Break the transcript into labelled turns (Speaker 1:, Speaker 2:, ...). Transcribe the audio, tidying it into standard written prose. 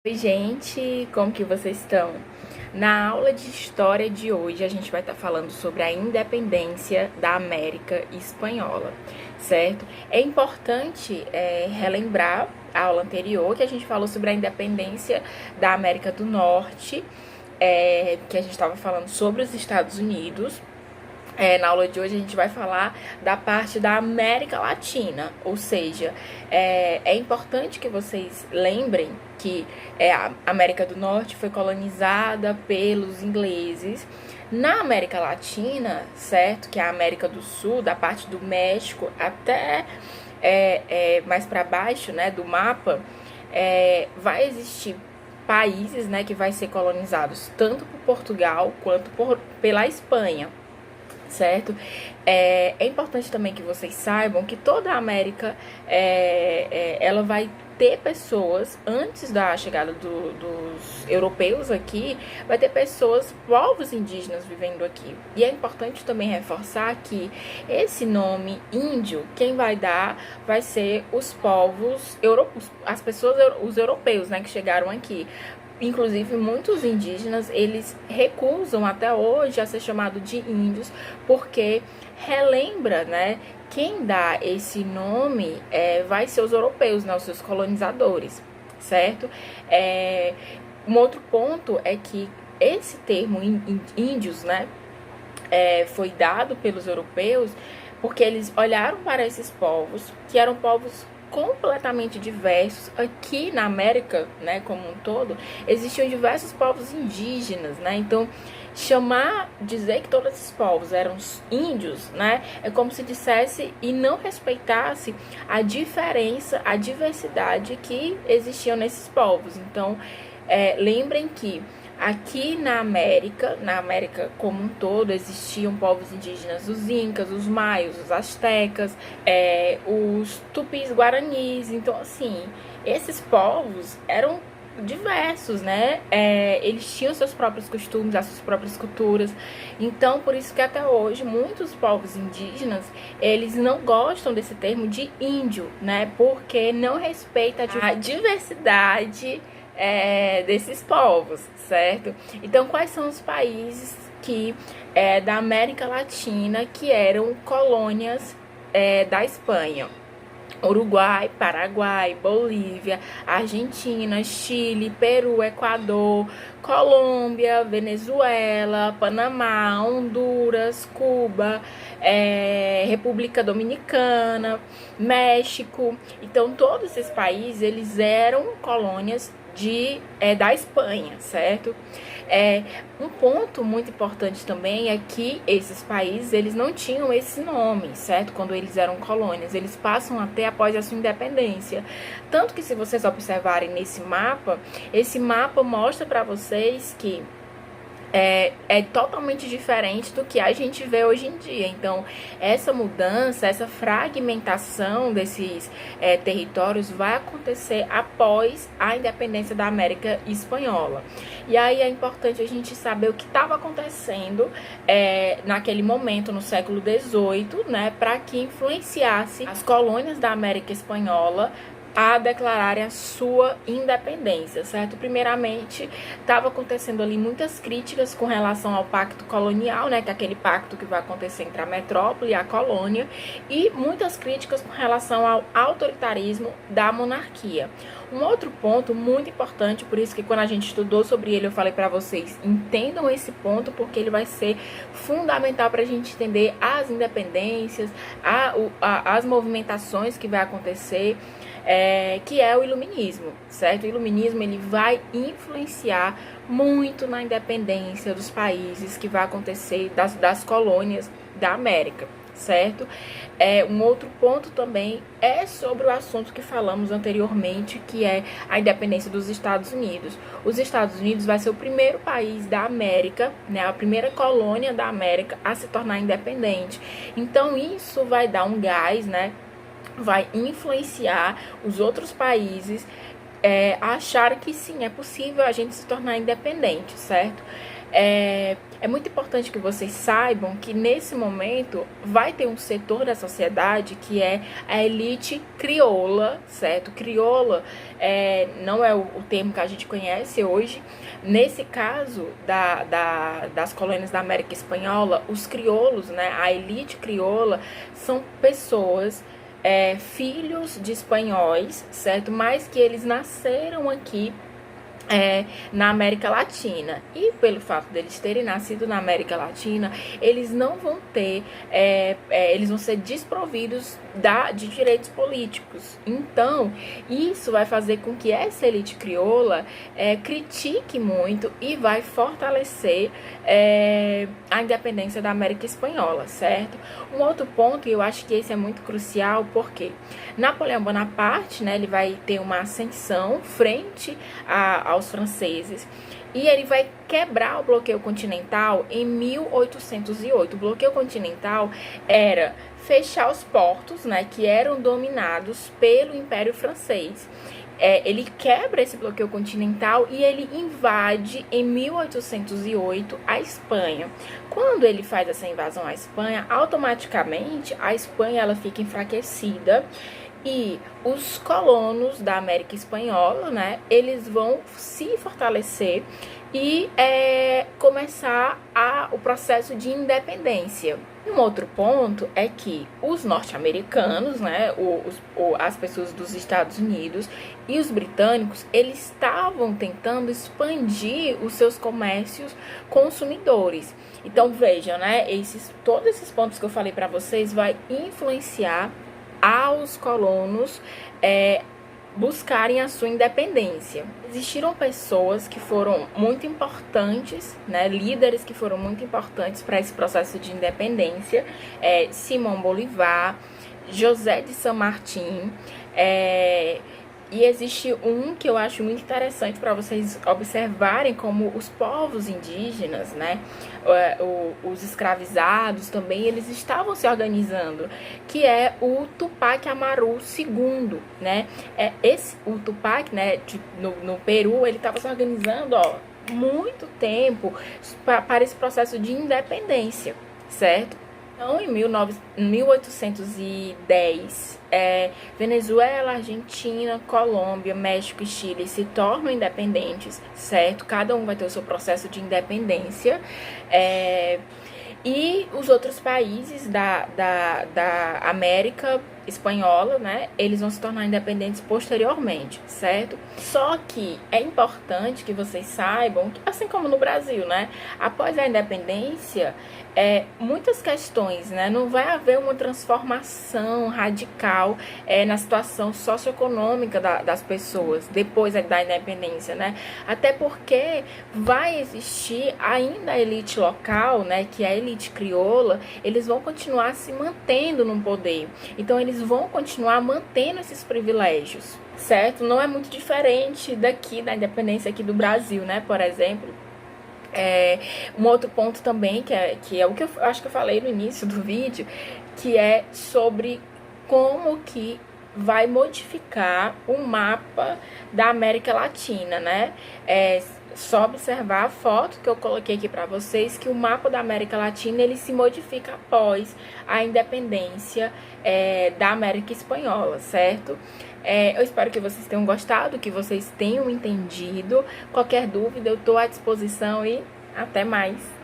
Speaker 1: Oi, gente, como que vocês estão? Na aula de história de hoje, a gente vai estar falando sobre a independência da América Espanhola, certo? É importante relembrar a aula anterior, que a gente falou sobre a independência da América do Norte, que a gente estava falando sobre os Estados Unidos. Na aula de hoje a gente vai falar da parte da América Latina, ou seja, é importante que vocês lembrem que a América do Norte foi colonizada pelos ingleses. Na América Latina, certo, que é a América do Sul, da parte do México até mais para baixo, né, do mapa, vai existir países, né, que vai ser colonizados tanto por Portugal quanto pela Espanha, certo? É importante também que vocês saibam que toda a América ela vai ter pessoas, antes da chegada dos europeus aqui, vai ter pessoas, povos indígenas vivendo aqui. E é importante também reforçar que esse nome índio, quem vai dar vai ser os povos europeus, as pessoas, os europeus, né, que chegaram aqui. Inclusive, muitos indígenas, eles recusam até hoje a ser chamado de índios, porque relembra, né, quem dá esse nome vai ser os europeus, né, os seus colonizadores, certo? Um outro ponto é que esse termo índios, né, foi dado pelos europeus porque eles olharam para esses povos, que eram povos completamente diversos. Aqui na América, né, como um todo, existiam diversos povos indígenas, né? Então, dizer que todos esses povos eram índios, né, é como se dissesse e não respeitasse a diferença, a diversidade que existiam nesses povos. Então, lembrem que aqui na América como um todo, existiam povos indígenas, os incas, os maios, os astecas, os tupis guaranis. Então, assim, esses povos eram diversos, né? Eles tinham seus próprios costumes, as suas próprias culturas. Então, por isso que até hoje muitos povos indígenas, eles não gostam desse termo de índio, né? Porque não respeita a diversidade desses povos, certo? Então, quais são os países da América Latina que eram colônias da Espanha? Uruguai, Paraguai, Bolívia, Argentina, Chile, Peru, Equador, Colômbia, Venezuela, Panamá, Honduras, Cuba, República Dominicana, México. Então, todos esses países, eles eram colônias da Espanha, certo? Um ponto muito importante também é que esses países, eles não tinham esse nome, certo? Quando eles eram colônias, eles passam a ter após a sua independência. Tanto que, se vocês observarem nesse mapa, esse mapa mostra para vocês que é totalmente diferente do que a gente vê hoje em dia. Então, essa mudança, essa fragmentação desses territórios vai acontecer após a independência da América Espanhola. E aí é importante a gente saber o que estava acontecendo naquele momento, no século XVIII, né, para que influenciasse as colônias da América Espanhola a declararem a sua independência, certo? Primeiramente, estava acontecendo ali muitas críticas com relação ao pacto colonial, né, que é aquele pacto que vai acontecer entre a metrópole e a colônia, e muitas críticas com relação ao autoritarismo da monarquia. Um outro ponto muito importante, por isso que quando a gente estudou sobre ele, eu falei para vocês, entendam esse ponto, porque ele vai ser fundamental para a gente entender as independências, as movimentações que vai acontecer, que é o iluminismo, certo? O iluminismo, ele vai influenciar muito na independência dos países que vai acontecer, das colônias da América, certo? Um outro ponto também é sobre o assunto que falamos anteriormente, que é a independência dos Estados Unidos. Os Estados Unidos vai ser o primeiro país da América, né, a primeira colônia da América a se tornar independente. Então, isso vai dar um gás, né, vai influenciar os outros países acharam que sim, é possível a gente se tornar independente, certo? É muito importante que vocês saibam que nesse momento vai ter um setor da sociedade que é a elite crioula, certo? Crioula não é o termo que a gente conhece hoje. Nesse caso das colônias da América Espanhola, os crioulos, né, a elite crioula, são pessoas filhos de espanhóis, certo? Mas que eles nasceram aqui na América Latina. E pelo fato deles terem nascido na América Latina, eles não vão ter, eles vão ser desprovidos de direitos políticos. Então, isso vai fazer com que essa elite crioula critique muito e vai fortalecer a independência da América Espanhola, certo? Um outro ponto, e eu acho que esse é muito crucial, porque Napoleão Bonaparte, né, ele vai ter uma ascensão frente aos franceses, e ele vai quebrar o bloqueio continental em 1808. O bloqueio continental era fechar os portos, né, que eram dominados pelo Império Francês. Ele quebra esse bloqueio continental e ele invade em 1808 a Espanha. Quando ele faz essa invasão à Espanha, automaticamente a Espanha ela fica enfraquecida. E os colonos da América Espanhola, né, eles vão se fortalecer e começar o processo de independência. Um outro ponto é que os norte-americanos, né, as pessoas dos Estados Unidos e os britânicos, eles estavam tentando expandir os seus comércios consumidores. Então vejam, né, todos esses pontos que eu falei para vocês vai influenciar aos colonos buscarem a sua independência. Existiram pessoas que foram muito importantes, né, líderes que foram muito importantes para esse processo de independência, Simão Bolivar, José de San Martín, e existe um que eu acho muito interessante para vocês observarem como os povos indígenas, né, os escravizados também, eles estavam se organizando, que é o Tupac Amaru II, né? O Tupac, né, no Peru, ele estava se organizando, muito tempo para esse processo de independência, certo? Então, em 1810, Venezuela, Argentina, Colômbia, México e Chile se tornam independentes, certo? Cada um vai ter o seu processo de independência. E os outros países da América Espanhola, né, eles vão se tornar independentes posteriormente, certo? Só que é importante que vocês saibam, que, assim como no Brasil, né, após a independência, muitas questões, né, não vai haver uma transformação radical na situação socioeconômica das pessoas depois da independência, né? Até porque vai existir ainda a elite local, né, que é a elite crioula, eles vão continuar se mantendo no poder. Então, eles vão continuar mantendo esses privilégios, certo? Não é muito diferente daqui, da independência aqui do Brasil, né, por exemplo. Um outro ponto também, que é o que eu acho que eu falei no início do vídeo, que é sobre como que vai modificar o mapa da América Latina, né? Só observar a foto que eu coloquei aqui para vocês, que o mapa da América Latina ele se modifica após a independência da América Espanhola, certo? Eu espero que vocês tenham gostado, que vocês tenham entendido. Qualquer dúvida eu estou à disposição e até mais!